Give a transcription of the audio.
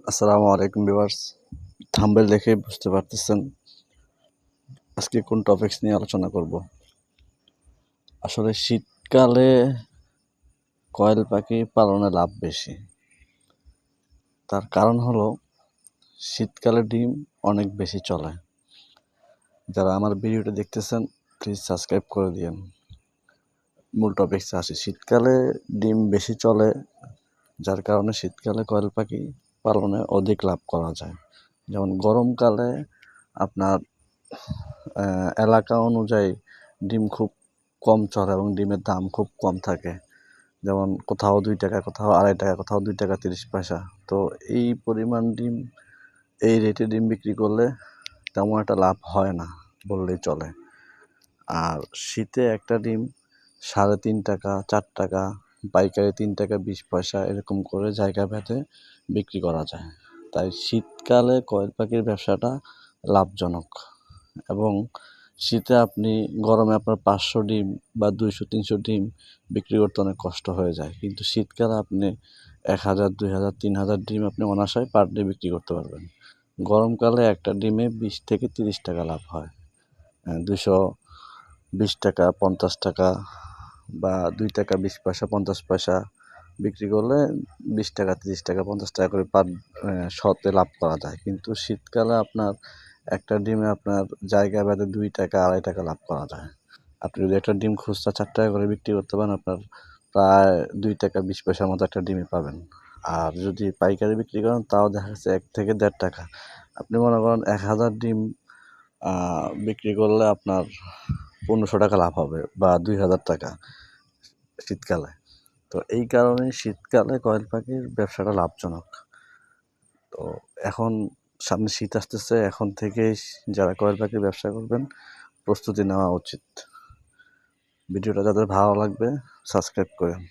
আসসালামু আলাইকুম viewers. Thumbnail দেখে বুঝতে পারতেছেন আজকে কোন টপিকস নিয়ে আলোচনা করব। আসলে শীতকালে কয়েল পাখি পালনে লাভ বেশি। তার কারণ হলো শীতকালে ডিম অনেক বেশি চলে। যারা আমার ভিডিওটা দেখতেছেন প্লিজ সাবস্ক্রাইব করে দিয়েন। মূল টপিকসে আসি। শীতকালে ডিম বেশি চলে, যার কারণে শীতকালে কয়েল পাখি পালনে অধিক লাভ করা যায়। যেমন গরমকালে আপনার এলাকা অনুযায়ী ডিম খুব কম চলে এবং ডিমের দাম খুব কম থাকে। যেমন কোথাও 2 টাকা, কোথাও 2.5 টাকা, কোথাও 2 টাকা 30 পয়সা। তো এই পরিমাণ ডিম, এই রেটে ডিম বিক্রি করলে তেমন একটা লাভ হয় না বললেই চলে। আর শীতে একটা ডিম 3.5 টাকা, 4 টাকা, পাইকারি 3 টাকা 20 পয়সা এরকম করে জায়গা ভেদে বিক্রি করা যায়। তাই শীতকালে কয়েল পাখির ব্যবসাটা লাভজনক। এবং শীতে আপনি গরমে আপনার 500 ডিম বা 200-300 ডিম বিক্রি করতে অনেক কষ্ট হয়ে যায়, কিন্তু শীতকালে আপনি 1000, 2000, 3000 ডিম আপনি অনায়াসে পার ডে বিক্রি করতে পারবেন। গরমকালে একটা ডিমে 20 থেকে 30 টাকা লাভ হয়। 220 টাকা, 50 টাকা বা 2 টাকা 20 পয়সা, 50 পয়সা বিক্রি করলে 20 টাকা, 30 টাকা, 50 টাকা করে পার শতে লাভ করা যায়। কিন্তু শীতকালে আপনার একটা ডিমে আপনার জায়গা ভেদে 2 টাকা, 2.5 টাকা লাভ করা যায়। আপনি যদি একটা ডিম খুচরা 4 টাকা করে বিক্রি করতে পারেন, আপনার প্রায় 2 টাকা 20 পয়সার মতো একটা ডিমই পাবেন। আর যদি পাইকারি বিক্রি করেন তাও দেখা যাচ্ছে 1 থেকে 1.5 টাকা। আপনি মনে করেন 1000 ডিম বিক্রি করলে আপনার 1500 টাকা লাভ হবে বা 2000 টাকা শীতকালে। তো এই কারণে শীতকালে কয়েল পাখির ব্যবসাটা লাভজনক। তো এখন সামনে শীত আসতেছে, এখন থেকেই যারা কয়েল পাখির ব্যবসা করবেন প্রস্তুতি নেওয়া উচিত। ভিডিওটা যাদের ভালো লাগবে সাবস্ক্রাইব করেন।